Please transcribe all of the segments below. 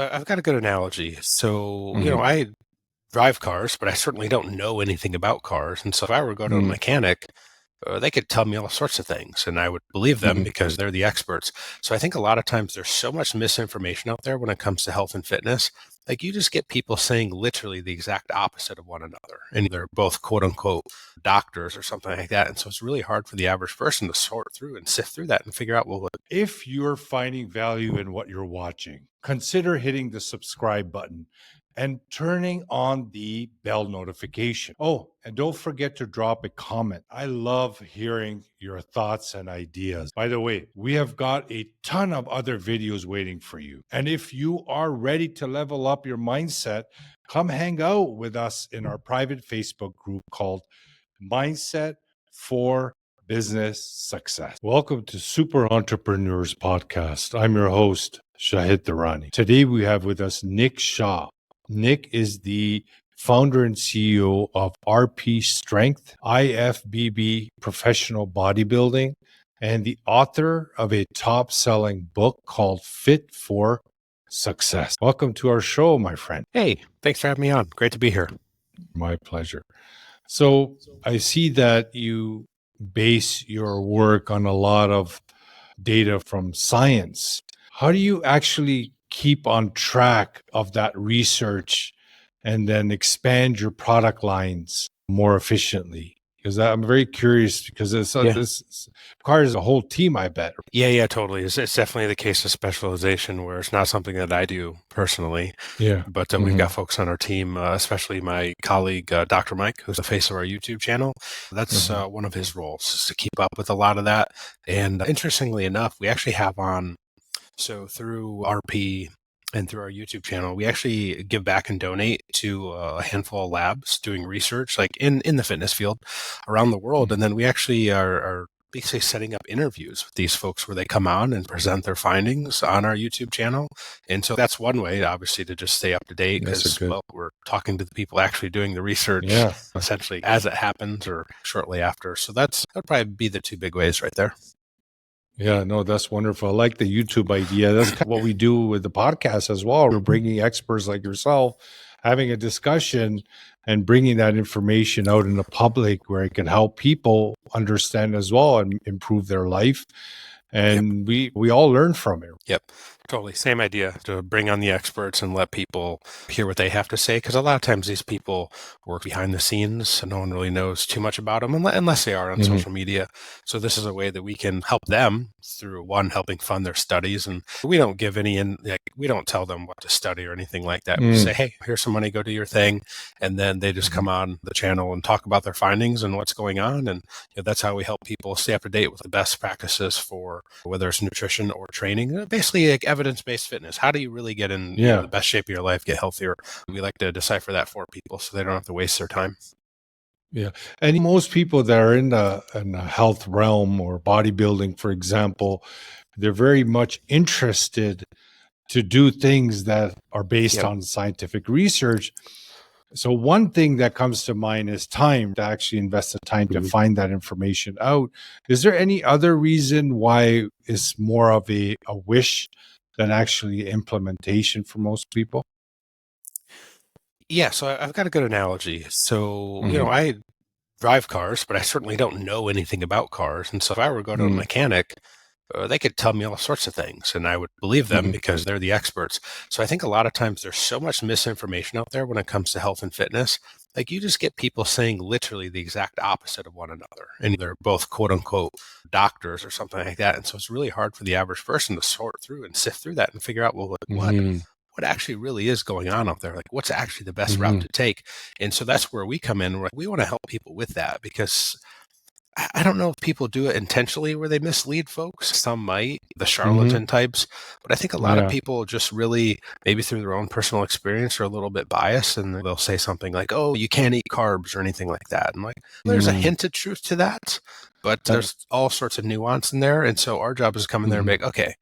I've got a good analogy. So, Mhm. I drive cars, but I certainly don't know anything about cars. And so if I were to go to a Mhm. mechanic, they could tell me all sorts of things and I would believe them Mhm. because they're the experts. So I think a lot of times there's so much misinformation out there when it comes to health and fitness. Like you just get people saying literally the exact opposite of one another. And they're both quote unquote doctors or something like that. And so it's really hard for the average person to sort through and sift through that and figure out, well, If you're finding value in what you're watching, consider hitting the subscribe button and turning on the bell notification. Oh, and don't forget to drop a comment. I love hearing your thoughts and ideas. By the way, we have got a ton of other videos waiting for you. And if you are ready to level up your mindset, come hang out with us in our private Facebook group called Mindset for Business Success. Welcome to Super Entrepreneurs Podcast. I'm your host, Shahid Durrani. Today we have with us Nick Shah. Nick is the founder and CEO of RP Strength, IFBB Professional Bodybuilding, and the author of a top-selling book called Fit for Success. Welcome to our show, my friend. hey, thanks for having me on. Great to be here. My pleasure. So I see that you base your work on a lot of data from science. How do you actually keep on track of that research and then expand your product lines more efficiently? Because I'm very curious because Yeah. this requires a whole team, I bet. Yeah, totally. It's definitely the case of specialization where it's not something that I do personally, Yeah. but we've Hmm. got folks on our team, especially my colleague, Dr. Mike, who's the face of our YouTube channel. That's Hmm. one of his roles is to keep up with a lot of that. And interestingly enough, we actually have on, so through RP and through our YouTube channel, we actually give back and donate to a handful of labs doing research, like in the fitness field around the world. And then we actually are basically setting up interviews with these folks where they come on and present their findings on our YouTube channel. And so that's one way, obviously, to just stay up to date That's a because, good. well, we're talking to the people actually doing the research Yeah. essentially as it happens or shortly after. So that'd probably be the two big ways right there. Yeah, no, that's wonderful. I like the YouTube idea. That's kind of what we do with the podcast as well. We're bringing experts like yourself, having a discussion and bringing that information out in the public where it can help people understand as well and improve their life. Yep. And we all learn from it. Yep. Totally. Same idea to bring on the experts and let people hear what they have to say. Because a lot of times these people work behind the scenes. So no one really knows too much about them unless they are on Mhm. social media. So this is a way that we can help them through one, helping fund their studies. And we don't give we don't tell them what to study or anything like that. We just say, Mm. hey, here's some money, go do your thing. And then they just Mhm. come on the channel and talk about their findings and what's going on. And that's how we help people stay up to date with the best practices for whether it's nutrition or training, basically like evidence-based fitness. How do you really get in Yeah. the best shape of your life, get healthier? We like to decipher that for people so they don't have to waste their time. Yeah. And most people that are in the health realm or bodybuilding, for example, they're very much interested to do things that are based Yep. on scientific research. So one thing that comes to mind is time, to actually invest the time to Mhm. find that information out. Is there any other reason why it's more of a wish than actually implementation for most people? Yeah, so I've got a good analogy. So, Hmm. I drive cars, but I certainly don't know anything about cars. And so if I were to go to a Hmm. mechanic, they could tell me all sorts of things and I would believe them Hmm. because they're the experts. So I think a lot of times there's so much misinformation out there when it comes to health and fitness. Like you just get people saying literally the exact opposite of one another. And they're both quote unquote doctors or something like that. And so it's really hard for the average person to sort through and sift through that and figure out, well, like, Hmm. what actually really is going on out there? Like what's actually the best route Hmm. to take? And so that's where we come in. We want to help people with that because I don't know if people do it intentionally where they mislead folks. Some might, the Hmm. charlatan types, but I think a lot of Yeah. people just really, maybe through their own personal experience, are a little bit biased and they'll say something like, oh, you can't eat carbs or anything like that. And like, there's a Mm. hint of truth to that, but there's all sorts of nuance in there. And so our job is to come in there and be Mhm. like, okay,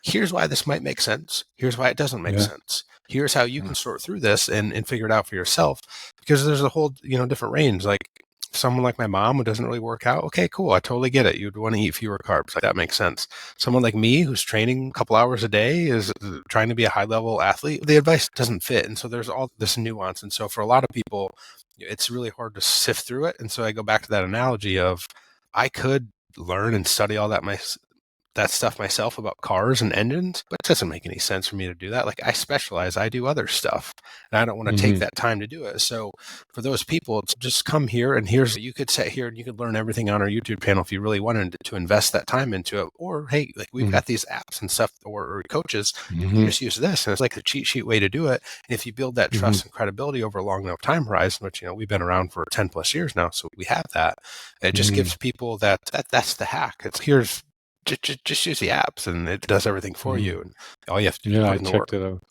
here's why this might make sense. Here's why it doesn't make Yeah. sense. Here's how you can sort through this and figure it out for yourself because there's a whole, different range. Like Someone like my mom who doesn't really work out, okay, cool. I totally get it. You'd want to eat fewer carbs. Like that makes sense. Someone like me who's training a couple hours a day is trying to be a high level athlete. The advice doesn't fit. And so there's all this nuance. And so for a lot of people, it's really hard to sift through it. And so I go back to that analogy of I could learn and study all that stuff myself about cars and engines, but it doesn't make any sense for me to do that. Like I specialize, I do other stuff, and I don't want to take that time to do it. So for those people, it's just come here and you could sit here and you could learn everything on our YouTube channel if you really wanted to invest that time into it. Or hey, like we've got these apps and stuff or coaches, you can just use this. And it's like the cheat sheet way to do it. And if you build that trust and credibility over a long enough time horizon, which, we've been around for 10 plus years now, so we have that, it just gives people that's the hack. It's here's just use the apps and it does everything for you. And all you have to do is put in the work. I checked it out.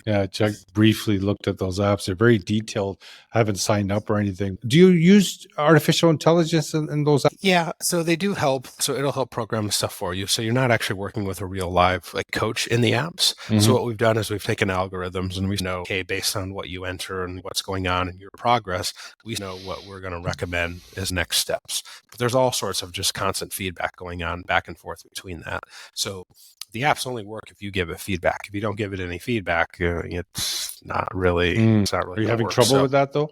Yeah, I briefly looked at those apps. They're very detailed. I haven't signed up or anything. Do you use artificial intelligence in those apps? Yeah, so they do help. So it'll help program stuff for you. So you're not actually working with a real live coach in the apps. So what we've done is we've taken algorithms and we know, okay, based on what you enter and what's going on in your progress, we know what we're going to recommend as next steps. But there's all sorts of just constant feedback going on back and forth between that. So the apps only work if you give it feedback. If you don't give it any feedback, it's not really. Are you having trouble with that though?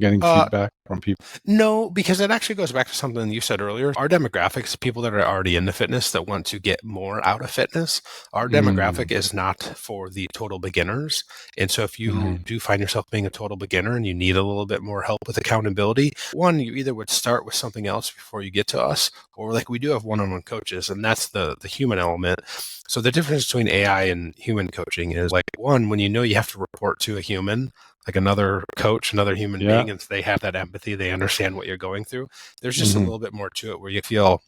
Getting feedback from people? No, because it actually goes back to something you said earlier. Our demographics, people that are already into fitness that want to get more out of fitness, our demographic is not for the total beginners. And so if you do find yourself being a total beginner and you need a little bit more help with accountability, one, you either would start with something else before you get to us, or like we do have one-on-one coaches, and that's the human element. So the difference between AI and human coaching is like, one, when you have to report to a human, like another coach, anher human being, and they have that empathy, they understand what you're going through. There's just a little bit more to it where you feel,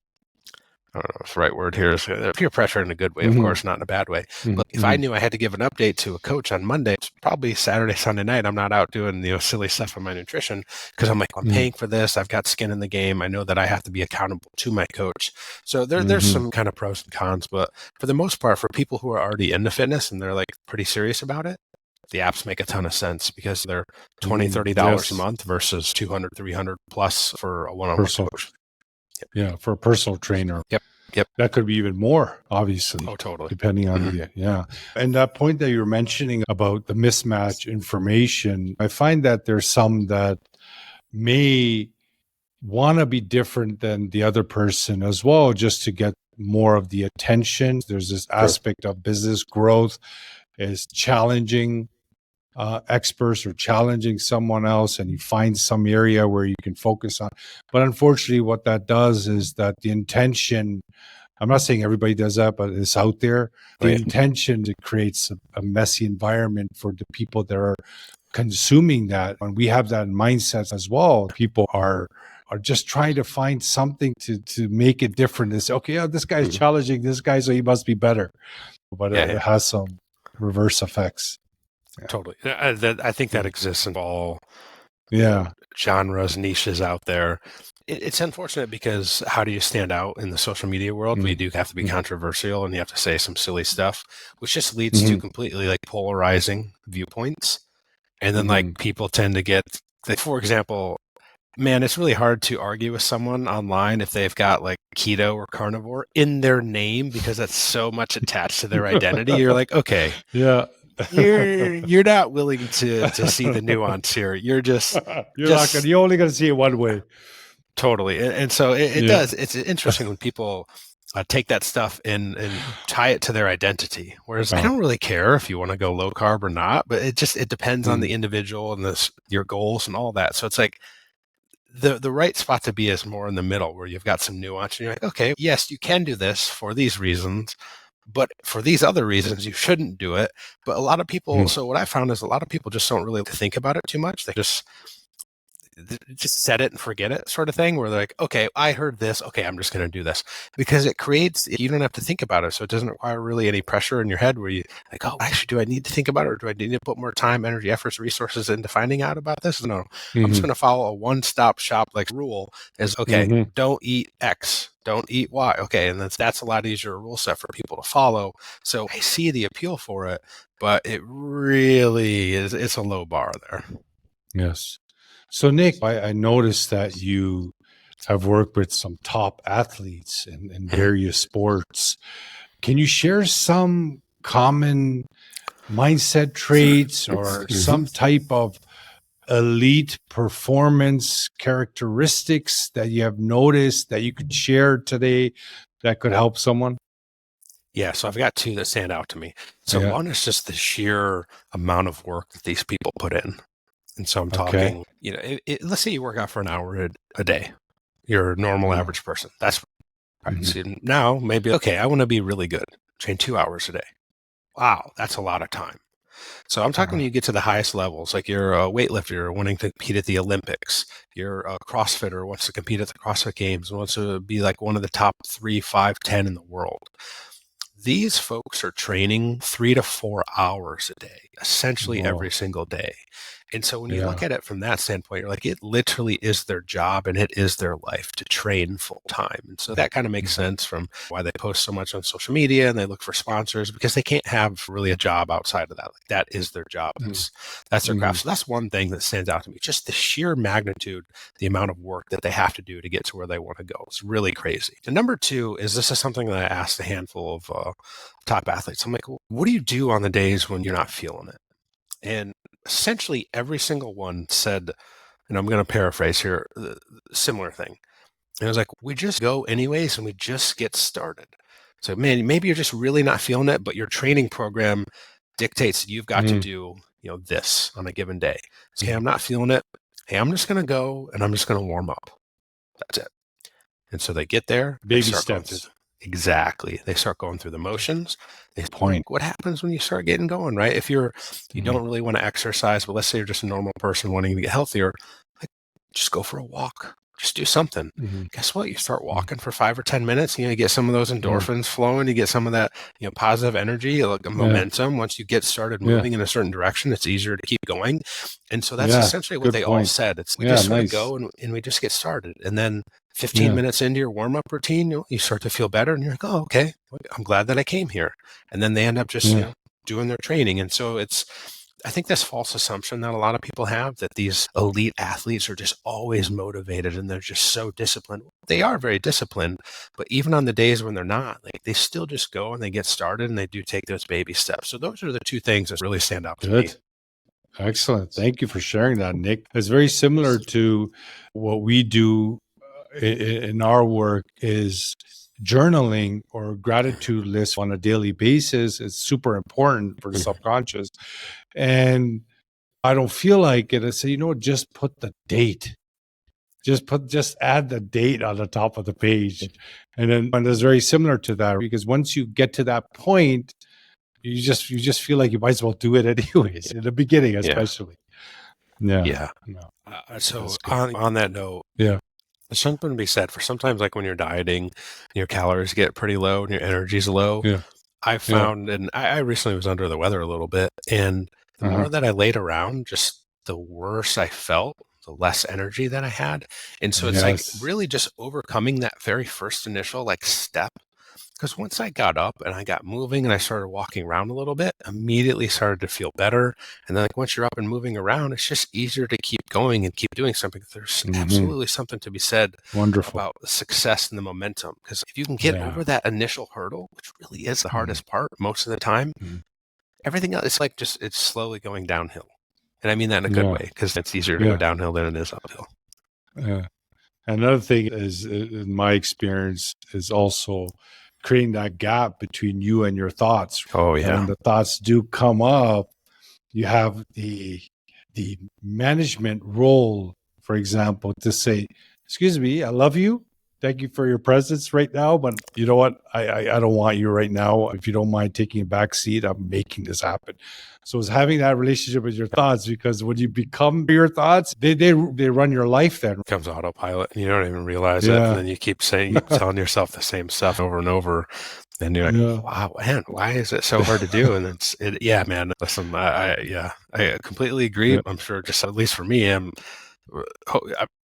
I don't know if the right word here is peer pressure in a good way, of course, not in a bad way. But if I knew I had to give an update to a coach on Monday, it's probably Saturday, Sunday night, I'm not out doing silly stuff on my nutrition because I'm like, I'm paying for this. I've got skin in the game. I know that I have to be accountable to my coach. So there's some kind of pros and cons, but for the most part, for people who are already into fitness and they're like pretty serious about it, the apps make a ton of sense because they're $20, $30 a month versus $200, $300 plus for a one-on-one coach. Yeah, for a personal trainer. Yep. That could be even more, obviously. Oh, totally. Depending on And that point that you were mentioning about the mismatch information, I find that there's some that may want to be different than the other person as well, just to get more of the attention. There's this aspect of business growth is challenging experts or challenging someone else, and you find some area where you can focus on. But unfortunately, what that does is that the intention, I'm not saying everybody does that, but it's out there. The intention, it creates a messy environment for the people that are consuming that. And we have that mindset as well. People are just trying to find something to make it different. It's okay, this guy's challenging this guy, so he must be better. But it has some reverse effects. Totally. I think that exists in all genres, niches out there. It's unfortunate because how do you stand out in the social media world? We do have to be controversial and you have to say some silly stuff, which just leads to completely polarizing viewpoints. And then people tend to get, for example, man, it's really hard to argue with someone online if they've got keto or carnivore in their name because that's so much attached to their identity. You're like, okay. Yeah. You're not willing to see the nuance here. You're you're only going to see it one way. Totally. And so it does. It's interesting when people take that stuff and tie it to their identity. Whereas I don't really care if you want to go low carb or not, but it depends on the individual and your goals and all that. So it's like the right spot to be is more in the middle where you've got some nuance and you're like, okay, yes, you can do this for these reasons, but for these other reasons, you shouldn't do it. But a lot of people, so what I found is a lot of people just don't really think about it too much. They just set it and forget it sort of thing where they're like, okay, I heard this. Okay, I'm just going to do this because you don't have to think about it. So it doesn't require really any pressure in your head where you like, oh, actually, do I need to think about it or do I need to put more time, energy, efforts, resources into finding out about this? No, I'm just going to follow a one-stop shop rule is, okay, don't eat X, don't eat Y. Okay, and that's a lot easier rule set for people to follow. So I see the appeal for it, but it really is, it's a low bar there. Yes. So, Nick, I noticed that you have worked with some top athletes in various sports. Can you share some common mindset traits or some type of elite performance characteristics that you have noticed that you could share today that could help someone? Yeah, so I've got two that stand out to me. So Yeah. one is just the sheer amount of work that these people put in. And so I'm Okay. talking, let's say you work out for an hour a day. You're a normal Yeah. average person. That's right. Mhm. So now maybe, okay, I want to be really good. Train 2 hours a day. Wow, that's a lot of time. So I'm talking when you get to the highest levels, like you're a weightlifter wanting to compete at the Olympics. You're a CrossFitter wants to compete at the CrossFit Games and wants to be like one of the top 3, 5, 10 in the world. These folks are training 3 to 4 hours a day, essentially Whoa. every single day. And so when you look Yeah. at it from that standpoint, you're like, it literally is their job and it is their life to train full time. And so that kind of makes sense from why they post so much on social media and they look for sponsors because they can't have really a job outside of that. Like that is their job. That's their craft. So that's one thing that stands out to me. Just the sheer magnitude, the amount of work that they have to do to get to where they want to go. It's really crazy. And number two is this is something that I asked a handful of top athletes. I'm like, what do you do on the days when you're not feeling it? And essentially every single one said, and I'm going to paraphrase here, similar thing. And I was like, we just go anyways and we just get started. So, man, maybe you're just really not feeling it, but your training program dictates you've got to do, this on a given day. So, okay, I'm not feeling it. Hey, I'm just going to go and I'm just going to warm up. That's it. And so they get there, Baby they start going through steps. exactly. They start going through the motions. They Point. what happens when you start getting going, right? If you don't really want to exercise, but let's say you're just a normal person wanting to get healthier, like just go for a walk. Just do something. Guess what? You start walking for 5 or 10 minutes, you get some of those endorphins flowing, you get some of that, positive energy, like momentum. Once you get started moving in a certain direction, it's easier to keep going. And so that's essentially what they all said. It's we just sort of go and we just get started. And then 15 minutes into your warm-up routine, you start to feel better and you're like, oh, okay, I'm glad that I came here. And then they end up just doing their training. And so I think this false assumption that a lot of people have that these elite athletes are just always motivated and they're just so disciplined. They are very disciplined, but even on the days when they're not, like they still just go and they get started and they do take those baby steps. So those are the two things that really stand out to me. Excellent. Thank you for sharing that, Nick. It's very similar to what we do in our work is journaling or gratitude list on a daily basis. It's super important for the subconscious. And I don't feel like it. I say, just put the date. Just add the date on the top of the page. And it's very similar to that because once you get to that point, you just feel like you might as well do it anyways in the beginning, especially. Yeah. So on that note, there's something to be said for sometimes like when you're dieting and your calories get pretty low and your energy's low. I found, and I recently was under the weather a little bit, and the more that I laid around, just the worse I felt, the less energy that I had. And so it's like really just overcoming that very first initial like step. Because once I got up and I got moving and I started walking around a little bit, immediately started to feel better. And then like once you're up and moving around, it's just easier to keep going and keep doing something. There's absolutely something to be said about the success and the momentum. Because if you can get over that initial hurdle, which really is the hardest part most of the time, everything else, it's like it's slowly going downhill. And I mean that in a good way, because it's easier to go downhill than it is uphill. Another thing is, in my experience, is also creating that gap between you and your thoughts. Oh, yeah. And when the thoughts do come up, you have the management role, for example, to say, excuse me, I love you. Thank you for your presence right now. But you know what? I don't want you right now. If you don't mind taking a back seat, I'm making this happen. So it's having that relationship with your thoughts, because when you become your thoughts, they run your life then. It becomes autopilot and you don't even realize it. And then you keep telling yourself the same stuff over and over. And you're like, wow, man, why is it so hard to do? And man, listen, I completely agree. I'm sure just at least for me, I'm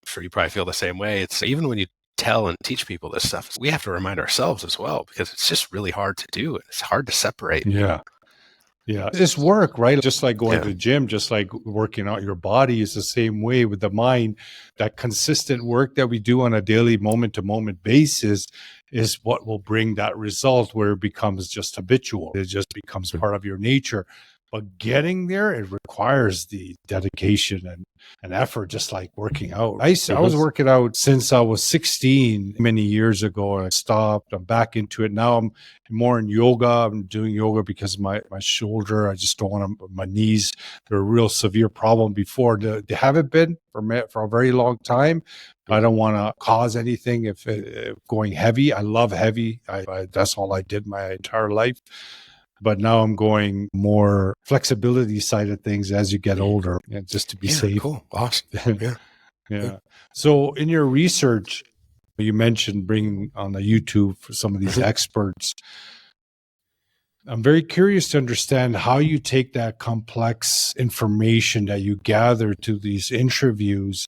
sure you probably feel the same way. It's even when you tell and teach people this stuff, we have to remind ourselves as well, because it's just really hard to do. It's hard to separate. Yeah. It's work, right? Just like going Yeah. to the gym, just like working out your body is the same way with the mind. That consistent work that we do on a daily moment to moment basis is what will bring that result where it becomes just habitual. It just becomes part of your nature. But getting there, it requires the dedication and effort, just like working out. I was working out since I was 16 many years ago. I stopped. I'm back into it. Now I'm more in yoga. I'm doing yoga because of my shoulder. I just don't want to, my knees, they're a real severe problem before. They haven't been for a very long time. I don't want to cause anything if going heavy. I love heavy. That's all I did my entire life. But now I'm going more flexibility side of things as you get older, just to be safe. Cool. Awesome. Yeah. Yeah. So in your research, you mentioned bringing on the YouTube for some of these experts. I'm very curious to understand how you take that complex information that you gather to these interviews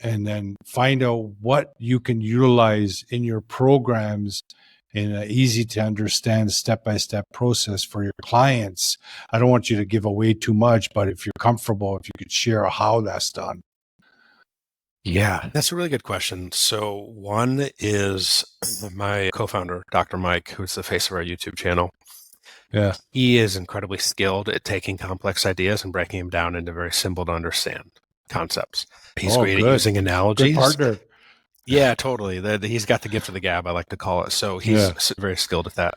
and then find out what you can utilize in your programs in an easy to understand step-by-step process for your clients. I don't want you to give away too much, but if you're comfortable, if you could share how that's done. Yeah, that's a really good question. So one is my co-founder, Dr. Mike, who's the face of our YouTube channel. Yeah. He is incredibly skilled at taking complex ideas and breaking them down into very simple to understand concepts. He's great at using analogies. Good partner. Yeah, totally. He's got the gift of the gab, I like to call it. So he's very skilled at that.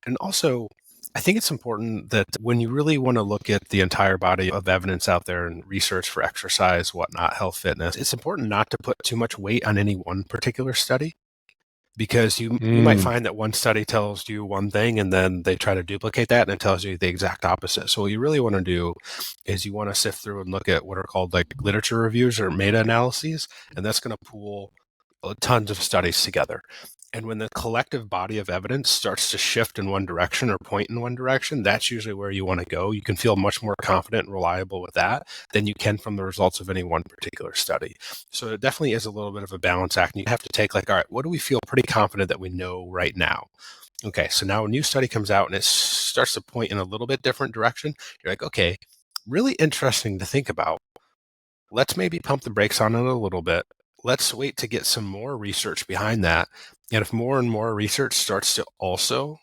And also, I think it's important that when you really want to look at the entire body of evidence out there and research for exercise, whatnot, health, fitness, it's important not to put too much weight on any one particular study. Because you might find that one study tells you one thing and then they try to duplicate that and it tells you the exact opposite. So what you really want to do is you want to sift through and look at what are called like literature reviews or meta-analyses, and that's going to pool tons of studies together. And when the collective body of evidence starts to shift in one direction or point in one direction, that's usually where you want to go. You can feel much more confident and reliable with that than you can from the results of any one particular study. So it definitely is a little bit of a balance act. And you have to take like, all right, what do we feel pretty confident that we know right now? Okay, so now a new study comes out and it starts to point in a little bit different direction. You're like, okay, really interesting to think about. Let's maybe pump the brakes on it a little bit. Let's wait to get some more research behind that. And if more and more research starts to also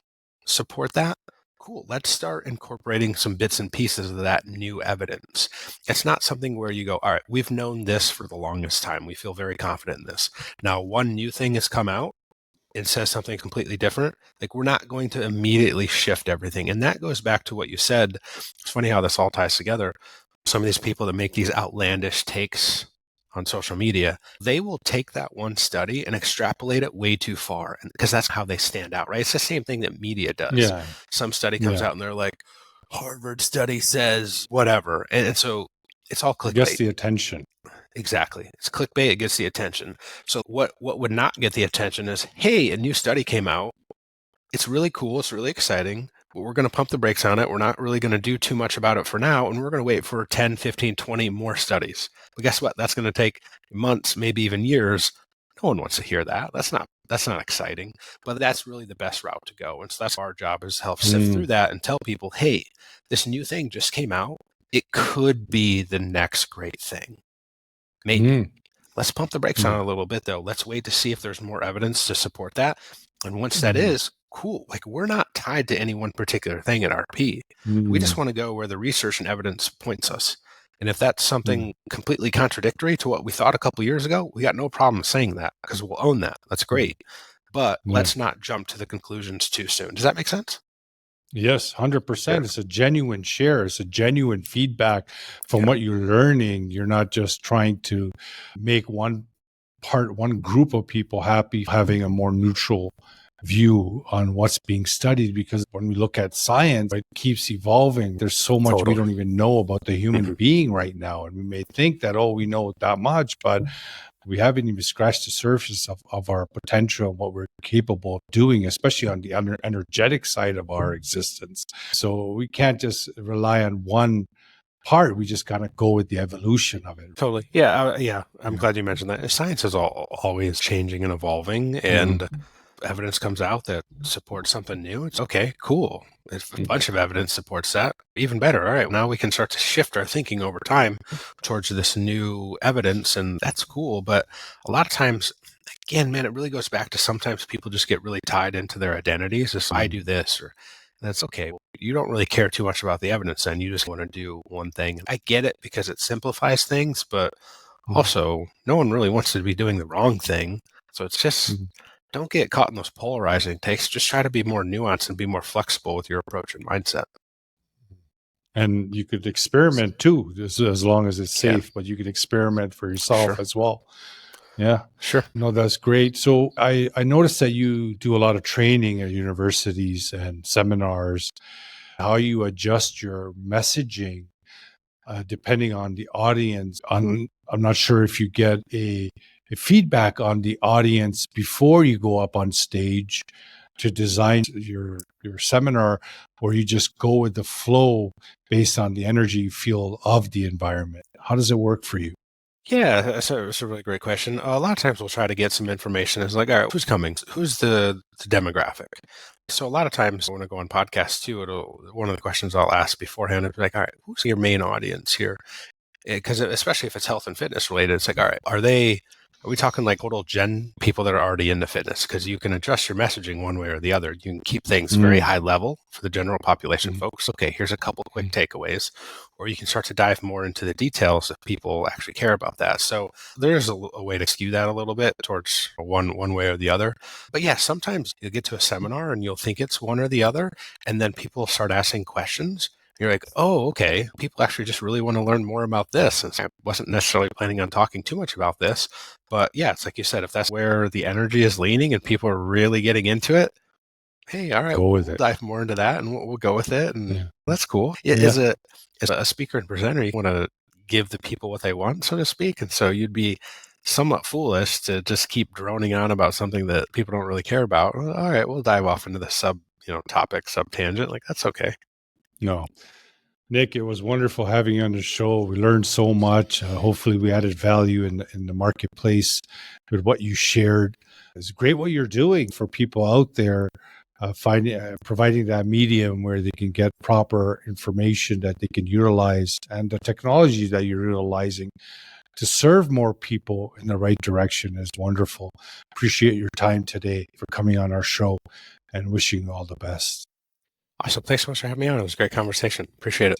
support that, cool, let's start incorporating some bits and pieces of that new evidence. It's not something where you go, all right, we've known this for the longest time. We feel very confident in this. Now, one new thing has come out and says something completely different. Like, we're not going to immediately shift everything. And that goes back to what you said. It's funny how this all ties together. Some of these people that make these outlandish takes on social media, they will take that one study and extrapolate it way too far because that's how they stand out, right? It's the same thing that media does. Yeah. Some study comes out and they're like, Harvard study says whatever. And so it's all clickbait. It gets the attention. Exactly. It's clickbait. It gets the attention. So what would not get the attention is, hey, a new study came out. It's really cool. It's really exciting. But we're going to pump the brakes on it. We're not really going to do too much about it for now. And we're going to wait for 10, 15, 20 more studies. But guess what? That's going to take months, maybe even years. No one wants to hear that. That's not exciting. But that's really the best route to go. And so that's our job, is help sift through that and tell people, hey, this new thing just came out. It could be the next great thing. Maybe. Let's pump the brakes on it a little bit, though. Let's wait to see if there's more evidence to support that. And once that is, cool. Like, we're not tied to any one particular thing at RP. We just want to go where the research and evidence points us. And if that's something completely contradictory to what we thought a couple years ago, we got no problem saying that because we'll own that. That's great. But let's not jump to the conclusions too soon. Does that make sense? Yes, 100%. It's a genuine share. It's a genuine feedback from what you're learning. You're not just trying to make one group of people happy, having a more neutral view on what's being studied, because when we look at science, it keeps evolving. There's so much we don't even know about the human being right now. And we may think that, we know that much, but we haven't even scratched the surface of our potential, what we're capable of doing, especially on the energetic side of our existence. So we can't just rely on one part. We just gotta go with the evolution of it. Totally. Yeah. I'm glad you mentioned that. Science is always changing and evolving. And evidence comes out that supports something new, it's okay, cool. If a bunch of evidence supports that, even better. All right, now we can start to shift our thinking over time towards this new evidence, and that's cool. But a lot of times, again, man, it really goes back to sometimes people just get really tied into their identities. Just I do this, or that's okay. You don't really care too much about the evidence, then you just want to do one thing. I get it because it simplifies things, but also no one really wants to be doing the wrong thing. So it's just don't get caught in those polarizing takes. Just try to be more nuanced and be more flexible with your approach and mindset. And you could experiment too, as long as it's Can. safe, but you could experiment for yourself Sure. as well. Yeah. Sure. No, that's great. So I noticed that you do a lot of training at universities and seminars, how you adjust your messaging depending on the audience. I'm not sure if you get a feedback on the audience before you go up on stage to design your seminar, or you just go with the flow based on the energy you feel of the environment. How does it work for you? Yeah, that's a really great question. A lot of times we'll try to get some information. It's like, all right, who's coming? Who's the demographic? So a lot of times when I go on podcasts too, one of the questions I'll ask beforehand is like, all right, who's your main audience here? Because especially if it's health and fitness related, it's like, all right, are we talking like total gen people that are already into fitness? Because you can adjust your messaging one way or the other. You can keep things very high level for the general population folks. Okay, here's a couple quick takeaways. Or you can start to dive more into the details if people actually care about that. So there's a way to skew that a little bit towards one way or the other. But yeah, sometimes you'll get to a seminar and you'll think it's one or the other, and then people start asking questions. You're like, oh, okay. People actually just really want to learn more about this. And so I wasn't necessarily planning on talking too much about this. But yeah, it's like you said, if that's where the energy is leaning and people are really getting into it, hey, all right, Go with we'll it. dive more into that and we'll go with it. And Yeah. that's cool. Yeah. As a speaker and presenter, you want to give the people what they want, so to speak. And so you'd be somewhat foolish to just keep droning on about something that people don't really care about. Well, all right, we'll dive off into the topic, sub tangent. Like, that's okay. No. Nick, it was wonderful having you on the show. We learned so much. Hopefully, we added value in the marketplace with what you shared. It's great what you're doing for people out there, providing that medium where they can get proper information that they can utilize, and the technology that you're utilizing to serve more people in the right direction is wonderful. Appreciate your time today for coming on our show, and wishing you all the best. Awesome. Thanks so much for having me on. It was a great conversation. Appreciate it.